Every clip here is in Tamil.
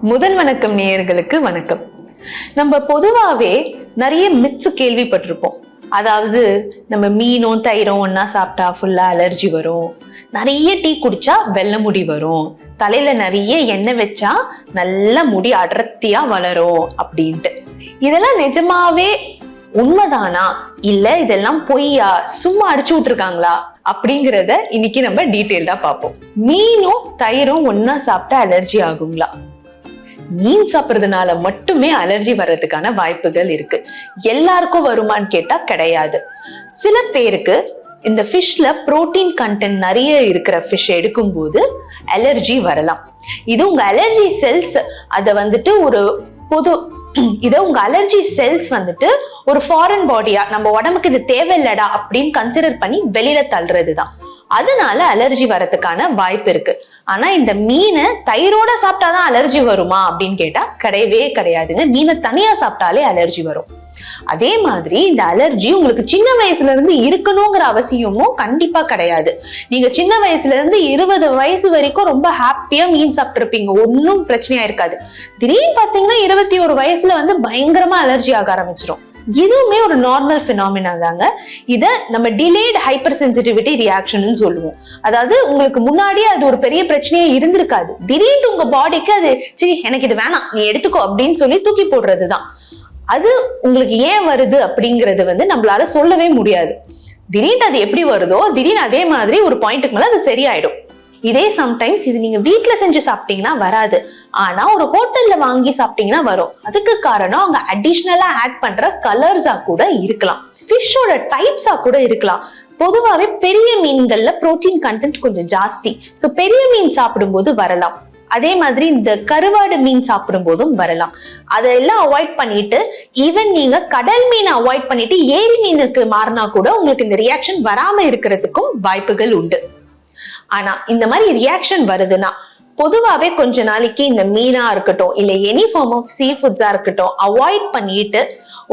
முதல் வணக்கம் நேயர்களுக்கு வணக்கம். நம்ம பொதுவாவே நிறைய மித்ஸ் கேள்விப்பட்டிருப்போம். அதாவது நம்ம மீனும் தயிரும் ஒன்னா சாப்பிட்டா ஃபுல்லா அலர்ஜி வரும், நிறைய டீ குடிச்சா வெள்ளை முடி வரும், தலையில நிறைய எண்ணெய் வச்சா நல்ல முடி அடர்த்தியா வளரும் அப்படின்ட்டு. இதெல்லாம் நிஜமாவே உண்மைதானா இல்ல இதெல்லாம் பொய்யா சும்மா அடிச்சு விட்டுருக்காங்களா அப்படிங்கிறத இன்னைக்கு நம்ம டீட்டெயில்டா பார்ப்போம். மீனும் தயிரும் ஒன்னா சாப்பிட்டா அலர்ஜி ஆகுங்களா? மீன் சாப்பிட்றதுனால மட்டுமே அலர்ஜி வர்றதுக்கான வாய்ப்புகள் இருக்கு. எல்லாருக்கும் வருமானு கேட்டா கிடையாது. சில பேருக்கு இந்த ஃபிஷ்ல புரோட்டீன் கண்டென்ட் நிறைய இருக்கிற ஃபிஷ் எடுக்கும் போது அலர்ஜி வரலாம். இது உங்க அலர்ஜி செல்ஸ் உங்க அலர்ஜி செல்ஸ் ஒரு ஃபாரின் பாடியா நம்ம உடம்புக்கு இது தேவையில்லடா அப்படின்னு கன்சிடர் பண்ணி வெளியில தள்ளுறதுதான். அதனால அலர்ஜி வரதுக்கான வாய்ப்பு இருக்கு. ஆனா இந்த மீனை தயிரோட சாப்பிட்டாதான் அலர்ஜி வருமா அப்படின்னு கேட்டா கிடையவே கிடையாதுங்க. மீனை தனியா சாப்பிட்டாலே அலர்ஜி வரும். அதே மாதிரி இந்த அலர்ஜி உங்களுக்கு சின்ன வயசுல இருந்து இருக்கணுங்கிற அவசியமும் கண்டிப்பா கிடையாது. நீங்க சின்ன வயசுல இருந்து 20 வயசு வரைக்கும் ரொம்ப ஹாப்பியா மீன் சாப்பிட்டு இருப்பீங்க, ஒன்னும் பிரச்சனையா இருக்காது. திடீர்னு பாத்தீங்கன்னா 21 வயசுல பயங்கரமா அலர்ஜி ஆக ஆரம்பிச்சிடும். இதுவுமே ஒரு நார்மல் பினாமினா தாங்க. இத நம்ம டிலேட் ஹைப்பர் சென்சிட்டிவிட்டி ரியாக்ஷன் சொல்லுவோம். அதாவது உங்களுக்கு முன்னாடியே அது ஒரு பெரிய பிரச்சனையே இருந்திருக்காது, திடீர்னு உங்க பாடிக்கு அது சரி எனக்கு இது வேணாம் நீ எடுத்துக்கோ அப்படின்னு சொல்லி தூக்கி போடுறதுதான். அது உங்களுக்கு ஏன் வருது அப்படிங்கறது நம்மளால சொல்லவே முடியாது. திடீர்னு அது எப்படி வருதோ திடீர்னு அதே மாதிரி ஒரு பாயிண்ட்டுக்கு மேல அது சரியாயிடும். இதே சம்டைம்ஸ் இது நீங்க வீட்டுல செஞ்சு சாப்பிட்டீங்கன்னா வராது, ஆனா ஒரு ஹோட்டல்ல வாங்கி சாப்பிட்டீங்கன்னா வரும். அதுக்கு காரணம் அவங்க அடிஷனலா ஆட் பண்ற கலர்ஸா கூட இருக்கலாம், ஃபிஷ்ஷோட டைப்ஸா கூட இருக்கலாம். பொதுவாவே பெரிய மீன்கள்ல புரோட்டீன் கண்டென்ட் கொஞ்சம் ஜாஸ்தி, சோ பெரிய மீன் சாப்பிடும் போது வரலாம். அதே மாதிரி இந்த கருவாடு மீன் சாப்பிடும் போதும் வரலாம். அதெல்லாம் அவாய்ட் பண்ணிட்டு ஈவன் நீங்க கடல் மீனை அவாய்ட் பண்ணிட்டு ஏரி மீனுக்கு மாறினா கூட உங்களுக்கு இந்த ரியாக்ஷன் வராம இருக்கிறதுக்கும் வாய்ப்புகள் உண்டு. ஆனா இந்த மாதிரி ரியாக்ஷன் வருதுன்னா பொதுவாவே கொஞ்ச நாளைக்கு இந்த மீனா இருக்கட்டும் இல்ல எனி ஃபார்ம் ஆஃப் சீ ஃபுட்ஸா இருக்கட்டும் அவாய்ட் பண்ணிட்டு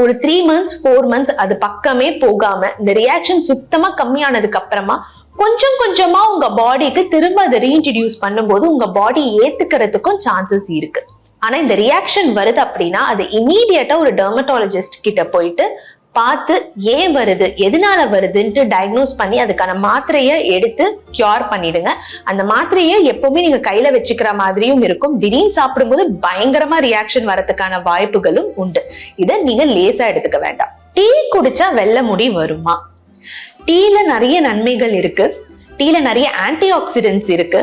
ஒரு 3 months 4 months அது பக்கமே போகாம இந்த ரியாக்ஷன் சுத்தமா கம்மியானதுக்கு அப்புறமா கொஞ்சம் கொஞ்சமா உங்க பாடிக்கு திரும்ப அதை ரீஇன்ட்ரடியூஸ் பண்ணும்போது உங்க பாடி ஏத்துக்கிறதுக்கும் சான்சஸ் இருக்கு. ஆனா இந்த ரியாக்ஷன் வருது அப்படின்னா அது இமீடியட்டா ஒரு டெர்மட்டாலஜிஸ்ட் கிட்ட போயிட்டு பார்த்து ஏன் வருது எதனால வருதுன்ட்டு டயக்னோஸ் பண்ணி அதுக்கான மாத்திரையை எடுத்து கியூர் பண்ணிடுங்க. அந்த மாத்திரையை எப்பவுமே நீங்க கையில வச்சுக்கிற மாதிரியும் இருக்கும். திடீர்னு சாப்பிடும்போது பயங்கரமா ரியாக்ஷன் வரதுக்கான வாய்ப்புகளும் உண்டு. இதை நீங்க லேசா எடுத்துக்க வேண்டாம். டீ குடிச்சா வெள்ளை முடி வருமா? டீல நிறைய நன்மைகள் இருக்கு. டீல நிறைய ஆன்டி ஆக்சிடென்ட்ஸ் இருக்கு,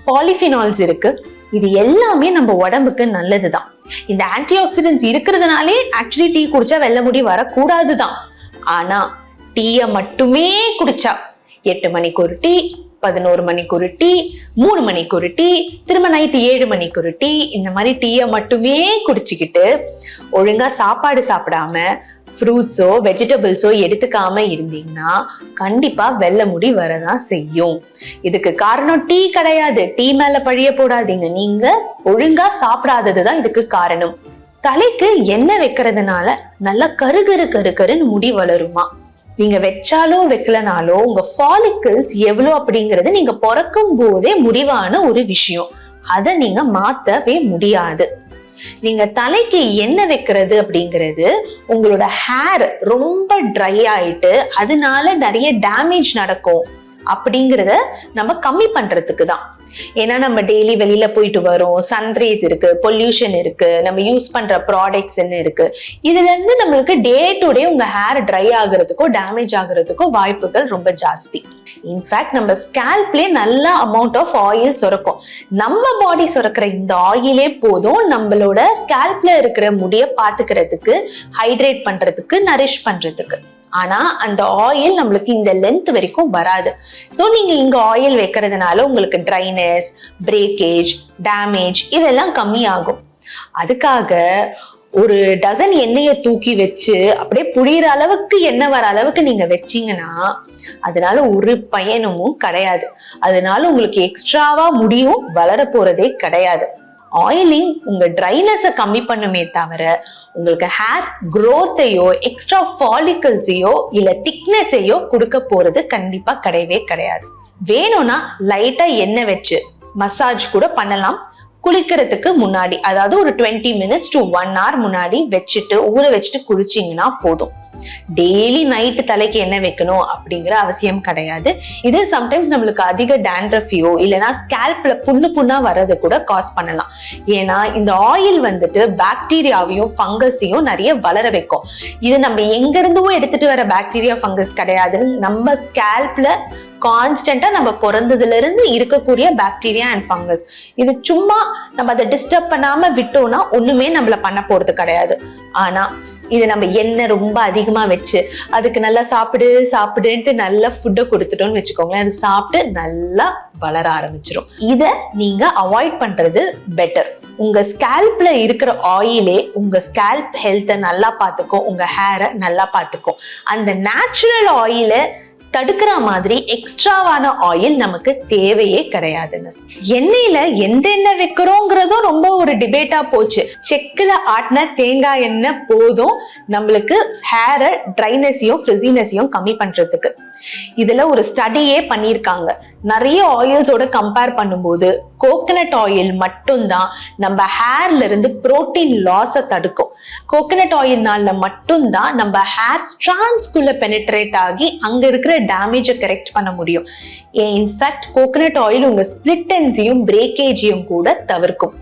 பாலிஃபினால்ஸ் இருக்கு. இது எல்லாமே நம்ம உடம்புக்கு நல்லதுதான். இந்த ஆன்டி ஆக்சிடென்ட்ஸ் இருக்கிறதுனாலே ஆக்சுவலி டீ குடிச்சா வெள்ளை முடி வரக்கூடாதுதான். ஆனா டீயை மட்டுமே குடிச்சா 8 மணிக்கு ஒரு டீ, 11 மணிக்கு ஒரு டீ, 3 மணிக்கு ஒரு டீ, திரும்ப நைட்டு 7 மணிக்கு ஒரு டீ, இந்த மாதிரி டீயை மட்டுமே குடிச்சுக்கிட்டு ஒழுங்கா சாப்பாடு சாப்பிடாம ஃப்ரூட்ஸோ வெஜிடபிள்ஸோ எடுத்துக்காம இருந்தீங்கன்னா கண்டிப்பா வெள்ளை முடி வரதான் செய்யும். இதுக்கு காரணம் டீ கிடையாது, டீ மேல பழிய போடாதீங்க. நீங்க ஒழுங்கா சாப்பிடாததுதான் இதுக்கு காரணம். தலைக்கு எண்ணெய் வைக்கிறதுனால நல்லா கருகருன்னு முடி வளருமா? நீங்க வச்சாலோ வைக்கலனாலோ உங்க ஃபாலிக்கிள்ஸ் எவ்வளவு அப்படிங்கறது நீங்க பிறக்கும் போதே முடிவான ஒரு விஷயம். அதை நீங்க மாத்தவே முடியாது. நீங்க தலைக்கு எண்ணெய் வைக்கிறது அப்படிங்கிறது உங்களோட ஹேர் ரொம்ப ட்ரை ஆயிட்டு அதனால நிறைய டேமேஜ் நடக்கும் அப்படிங்கிறத நம்ம கம்மி பண்றதுக்கு தான். ஏன்னா நம்ம டெய்லி வெளியில போயிட்டு வரோம், சன்ரைஸ் இருக்கு, பொல்யூஷன் இருக்கு, நம்ம யூஸ் பண்ற ப்ராடக்ட்ஸ் என்ன இருக்கு, இதுல இருந்து நம்மளுக்கு டே டு டே உங்க ஹேர் ட்ரை ஆகுறதுக்கோ டேமேஜ் ஆகுறதுக்கோ வாய்ப்புகள் ரொம்ப ஜாஸ்தி. இன்ஃபேக்ட் நம்ம ஸ்கேல்ப்லயே நல்ல அமௌண்ட் ஆஃப் ஆயில் சுரக்கும். நம்ம பாடி சுரக்கிற இந்த ஆயிலே போதும் நம்மளோட ஸ்கேல்ப்ல இருக்கிற முடிய பாத்துக்கிறதுக்கு, ஹைட்ரேட் பண்றதுக்கு, நரிஷ் பண்றதுக்கு. ஆனா அந்த ஆயில் நம்மளுக்கு இந்த லென்த் வரைக்கும் வராது. சோ நீங்க இங்க ஆயில் வைக்கிறதுனால உங்களுக்கு ட்ரைனஸ், பிரேக்கேஜ், டேமேஜ் இதெல்லாம் கம்மி ஆகும். அதுக்காக ஒரு டசன் எண்ணெயை தூக்கி வச்சு அப்படியே புளியிற அளவுக்கு எண்ணெய் வர அளவுக்கு நீங்க வச்சீங்கன்னா அதனால ஒரு பயனும் கிடையாது. அதனால உங்களுக்கு எக்ஸ்ட்ராவா முடியும் வளர போறதே கிடையாது. ஆயிலிங் உங்க ட்ரைனஸை கம்மி பண்ணுமே தவிர உங்களுக்கு ஹேர் growth-ஐயோ எக்ஸ்ட்ரா ஃபாலிகல்ஸையோ இல்ல திக்னஸையோ கொடுக்க போறது கண்டிப்பா கிடையவே கிடையாது. வேணும்னா லைட்டா எண்ணெய் வச்சு மசாஜ் கூட பண்ணலாம். குளிக்கிறதுக்கு முன்னாடி, அதாவது ஒரு 20 minutes to 1 hour முன்னாடி ஊற வச்சுட்டு குளிச்சிங்கன்னா போதும். டெய்லி நைட்டு தலைக்கு எண்ணெய் வைக்கணும் அப்படிங்கிற அவசியம் கிடையாது. இது சம்டைம்ஸ் நம்மளுக்கு அதிக டேண்ட்ரஃபியோ இல்லைன்னா ஸ்கேல்ப்ல புண்ணா வர்றது கூட காஸ் பண்ணலாம். ஏன்னா இந்த ஆயில் வந்துட்டு பாக்டீரியாவையும் ஃபங்கஸையும் நிறைய வளர வைக்கும். இது நம்ம எங்க இருந்தும் எடுத்துட்டு வர பாக்டீரியா ஃபங்கஸ் கிடையாது. நம்ம ஸ்கேல்ப்ல கான்ஸ்டன்டா நம்ம பிறந்ததுல இருந்து இருக்கக்கூடிய பாக்டீரியா அண்ட் ஃபங்கஸ். இது சும்மா நம்ம அதை டிஸ்டர்ப் பண்ணாம விட்டோம்னா ஒண்ணுமே நம்மள பண்ண போறது கிடையாது. ஆனா இது நம்ம எண்ணெய் ரொம்ப அதிகமா வச்சு அதுக்கு நல்லா சாப்பிடுன்ட்டு நல்ல ஃபுட்டை கொடுத்துட்டோம்னு வச்சுக்கோங்களேன், அது சாப்பிட்டு நல்லா வளர ஆரம்பிச்சிடும். இத நீங்க அவாய்ட் பண்றது பெட்டர். உங்க ஸ்கேல்ப்ல இருக்கிற ஆயிலே உங்க ஸ்கேல்ப் ஹெல்த்தை நல்லா பார்த்துக்கும், உங்க ஹேரை நல்லா பார்த்துக்கும். அந்த நேச்சுரல் ஆயில தடுக்கிற மாதிரி எக்ஸ்ட்ராவான ஆயில் நமக்கு தேவையே கிடையாதுங்க. எண்ணெயில எந்த எண்ணெய் வைக்கிறோங்கிறதும் ரொம்ப ஒரு டிபேட்டா போச்சு. செக்குல ஆட்டின தேங்காய் எண்ணெய் போதும் நம்மளுக்கு ஹேரை ட்ரைனஸையும் ஃப்ரிஸினஸையும் கம்மி பண்றதுக்கு. இதுல ஒரு ஸ்டடியே பண்ணியிருக்காங்க. நிறைய ஆயில்ஸோட கம்பேர் பண்ணும்போது கோகனட் ஆயில் மட்டும்தான் நம்ம ஹேர்ல இருந்து புரோட்டீன் லாஸை தடுக்கும். கோகனட் ஆயில்னால மட்டும்தான் நம்ம ஹேர் ஸ்ட்ராண்ட்ஸ்குள்ள பெனிட்ரேட் ஆகி அங்க இருக்கிற டேமேஜை கரெக்ட் பண்ண முடியும். இன்ஃபேக்ட் கோகனட் ஆயில் உங்க ஸ்பிளிட் எண்ட்ஸையும் பிரேக்கேஜையும் கூட தவிர்க்கும்.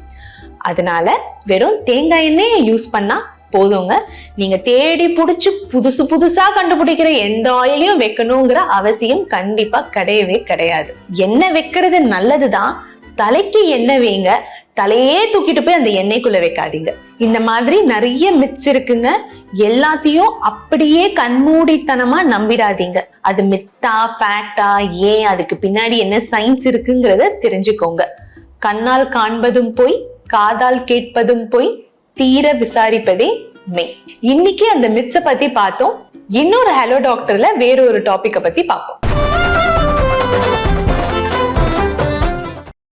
அதனால வெறும் தேங்காய் எண்ணெயை யூஸ் பண்ணா போதுங்க. நீங்க தேடி புடிச்சு புதுசா கண்டுபிடிக்கிற எந்த ஆயிலையும் வைக்கணுங்கிற அவசியம் கண்டிப்பா கிடையவே கிடையாது. எண்ணெய் வைக்கிறது நல்லதுதான், தலைக்கு எண்ணெய் வைங்க, தலையே தூக்கிட்டு போய் அந்த எண்ணெய்க்குள்ள வைக்காதீங்க. இந்த மாதிரி நிறைய மித்ஸ் இருக்குங்க. எல்லாத்தையும் அப்படியே கண்மூடித்தனமா நம்பிடாதீங்க. அது மித்தா ஃபேக்டா, ஏன் அதுக்கு பின்னாடி என்ன சயின்ஸ் இருக்குங்கிறத தெரிஞ்சுக்கோங்க. கண்ணால் காண்பதும் போய், காதால் கேட்பதும் போய், தீர விசாரிப்பதே மெய். இன்னைக்கு அந்த மித்ஸை பத்தி பார்த்தோம். இன்னொரு ஹலோ டாக்டர்ல வேற ஒரு டாபிக்கை பத்தி பார்ப்போம்.